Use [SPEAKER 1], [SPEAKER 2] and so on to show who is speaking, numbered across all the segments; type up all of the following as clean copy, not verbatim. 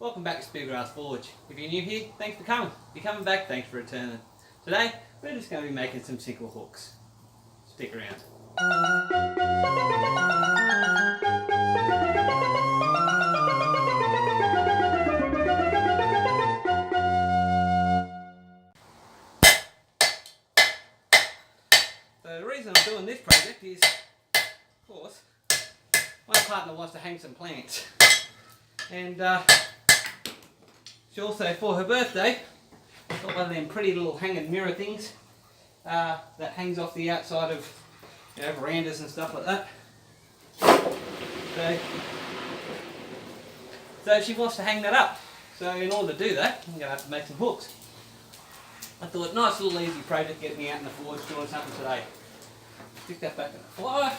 [SPEAKER 1] Welcome back to Speargrass Forge. If you're new here, thanks for coming. If you're coming back, thanks for returning. Today, we're just going to be making some single hooks. Stick around. So the reason I'm doing this project is, of course, my partner wants to hang some plants. And she also, for her birthday, got one of them pretty little hanging mirror things that hangs off the outside of verandas and stuff like that. So she wants to hang that up. So in order to do that, I'm going to have to make some hooks. I thought, nice little easy project, get me out in the forge doing something today. Stick that back in the fire.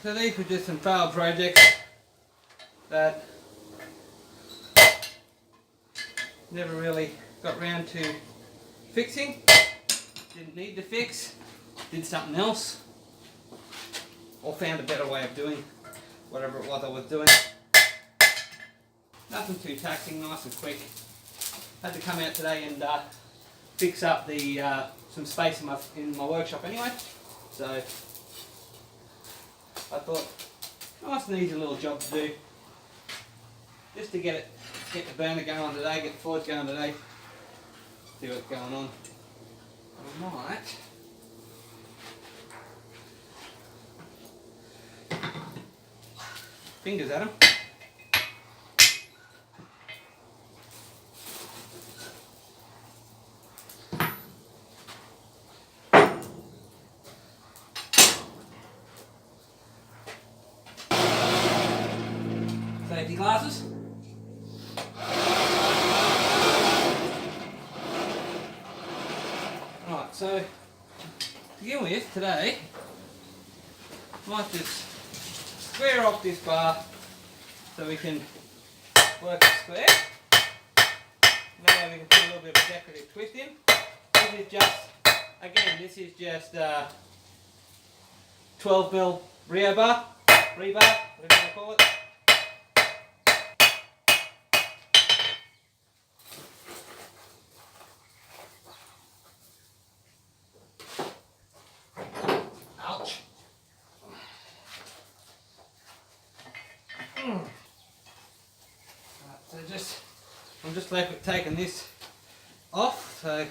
[SPEAKER 1] So these were just some failed projects that never really got round to fixing. Didn't need to fix, did something else, or found a better way of doing whatever it was I was doing. Nothing too taxing, nice and quick. Had to come out today and fix up the some space in my workshop anyway. So I thought, nice and easy little job to do, just to get the burner going today, get the forge going today. See what's going on. I might fingers at them. Safety glasses. Right, so to begin with today, I might just square off this bar so we can work it square. Now we can put a little bit of a decorative twist in. This is just, again, this is just 12mm rebar, whatever you want to call it. So I'm just left with taking this off, so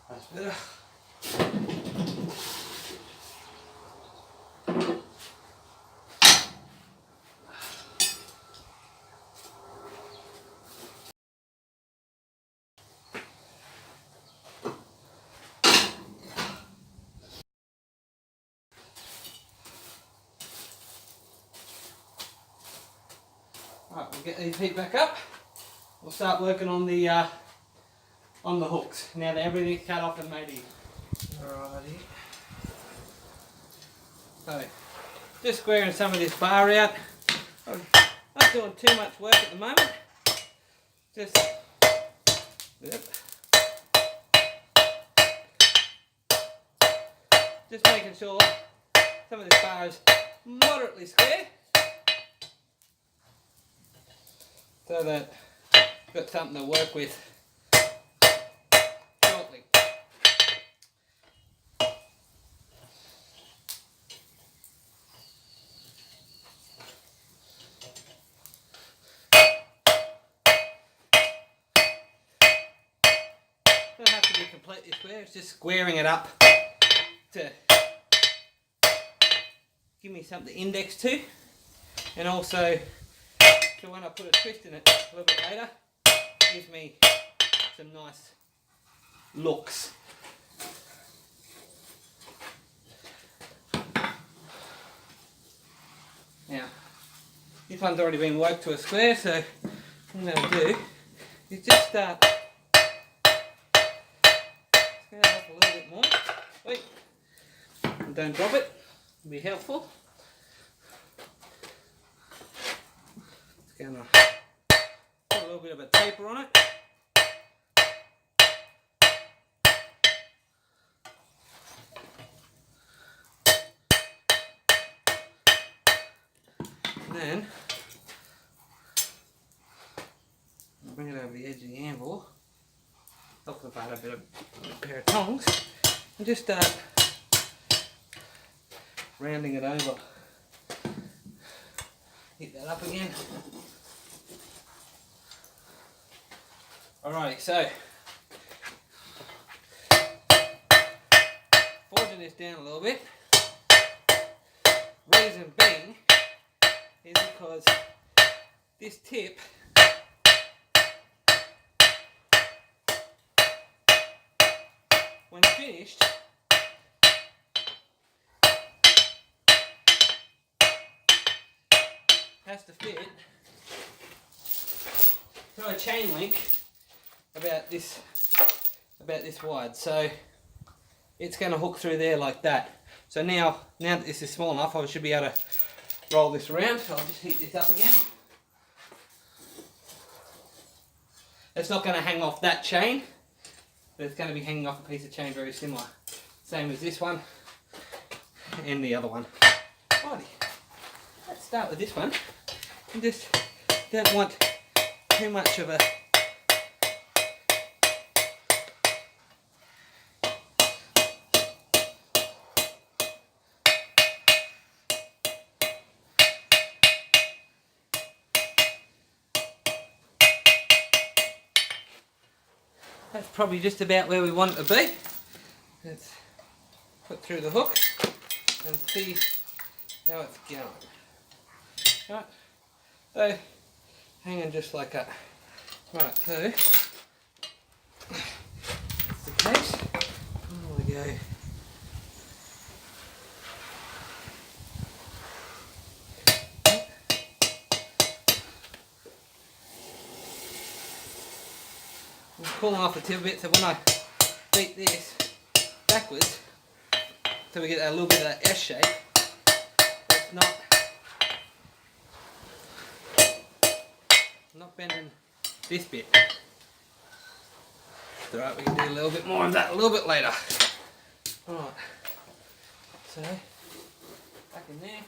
[SPEAKER 1] that's better. Right, we'll get these heat back up. We'll start working on the hooks. Now that everything's cut off and made in. Alrighty. So, just squaring some of this bar out. I'm not doing too much work at the moment. Just, just making sure some of this bar is moderately square, so that I've got something to work with shortly. Don't have to be completely square, it's just squaring it up to give me something to index to, and also so when I put a twist in it a little bit later, it gives me some nice looks. Now, this one's already been worked to a square, so what I'm going to do is just start square it up a little bit more. Wait, and don't drop it, it'll be helpful. It's going to bit of a taper on it. And then I'll bring it over the edge of the anvil. Help with that a pair of tongs, and just start rounding it over. Hit that up again. Alright, so forging this down a little bit. Reason being is because this tip when finished has to fit through a chain link about this wide, so it's going to hook through there like that. So now that this is small enough, I should be able to roll this around. So I'll just heat this up again. It's not going to hang off that chain, but it's going to be hanging off a piece of chain very similar, same as this one and the other one. Righty, let's start with this one. You just don't want too much of a that's probably just about where we want it to be. Let's put through the hook and see how it's going. Right, so hanging just like that. Right, so that's the case. There we go. I'm pulling off the tip a bit, so when I beat this backwards, so we get a little bit of that S shape, it's not bending this bit. It's alright, we can do a little bit more of that a little bit later. Alright, so back in there.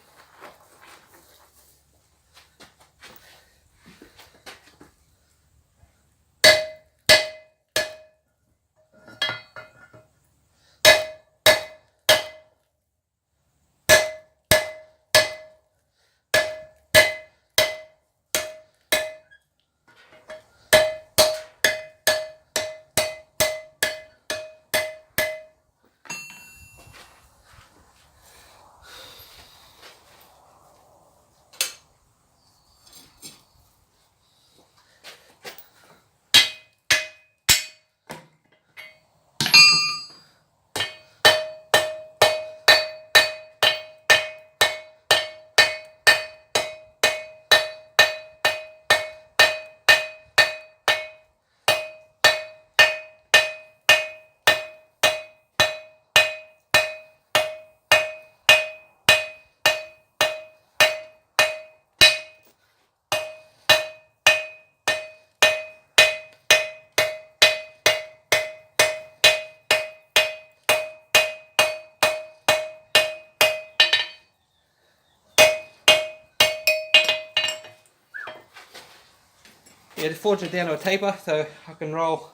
[SPEAKER 1] Yeah, just forge it down to a taper so I can roll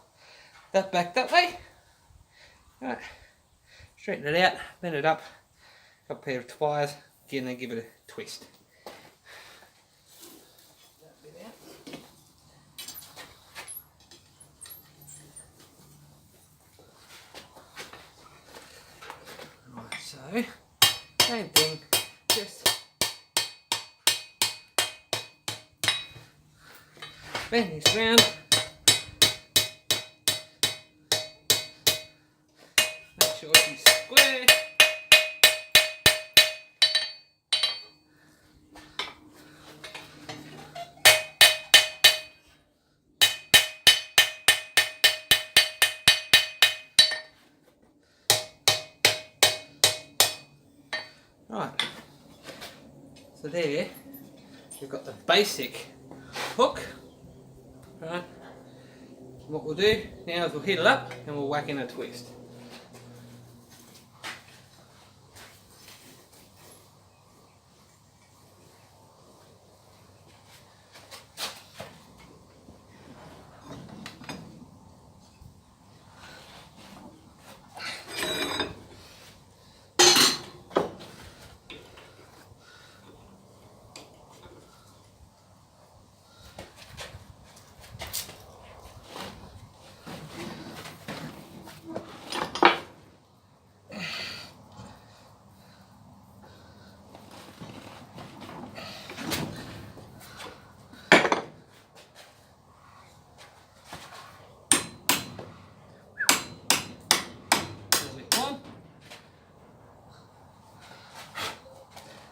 [SPEAKER 1] that back that way. Right, straighten it out, bend it up, got a pair of pliers, again then give it a twist. That bit out. Right, so same thing, just bend this round, make sure she's square. Right, so there we've got the basic hook. Right. What we'll do now is we'll heat it up and we'll whack in a twist.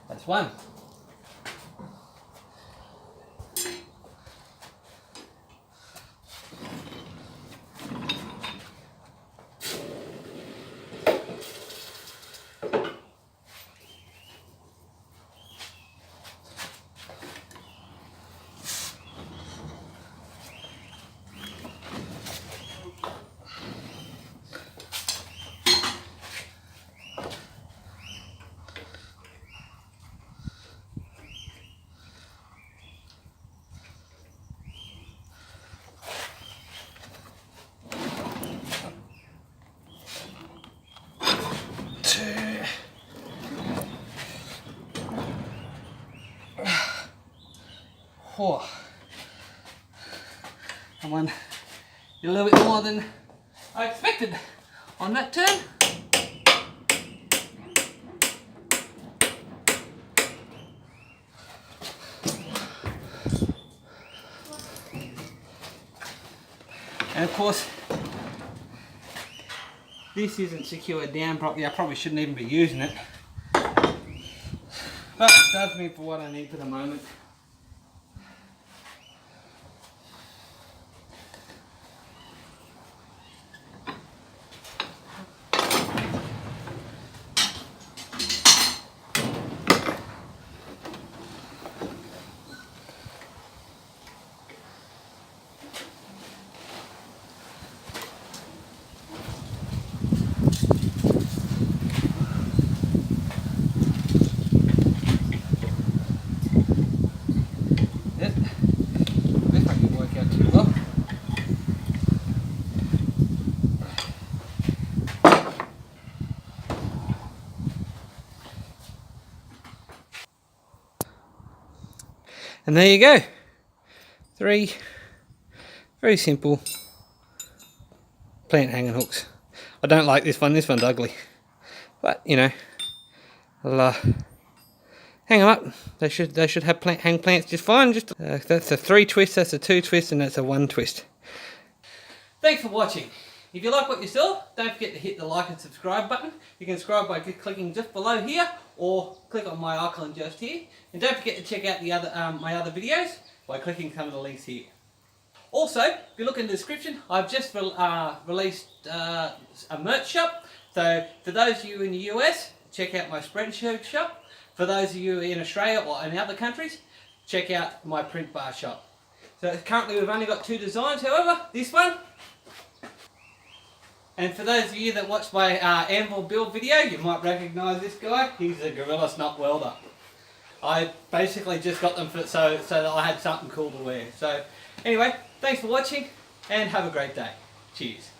[SPEAKER 1] That's one. Oh, come on, a little bit more than I expected on that turn. And of course, this isn't secured down properly. I probably shouldn't even be using it, but it does me for what I need for the moment. And there you go. 3 very simple plant hanging hooks. I don't like this one's ugly. But you know, I'll hang them up. They should have hang plants just fine. Just that's a 3 twist, that's a 2 twist, and that's a 1 twist. Thanks for watching. If you like what you saw, don't forget to hit the like and subscribe button. You can subscribe by clicking just below here, or click on my icon just here. And don't forget to check out the other my other videos by clicking some of the links here. Also, if you look in the description, I've just released a merch shop. So for those of you in the US, check out my Spreadshirt shop. For those of you in Australia or in other countries, check out my print bar shop. So currently we've only got 2 designs, however, this one. And for those of you that watched my anvil build video, you might recognise this guy. He's a Gorilla Snot welder. I basically just got them so that I had something cool to wear. So anyway, thanks for watching and have a great day. Cheers.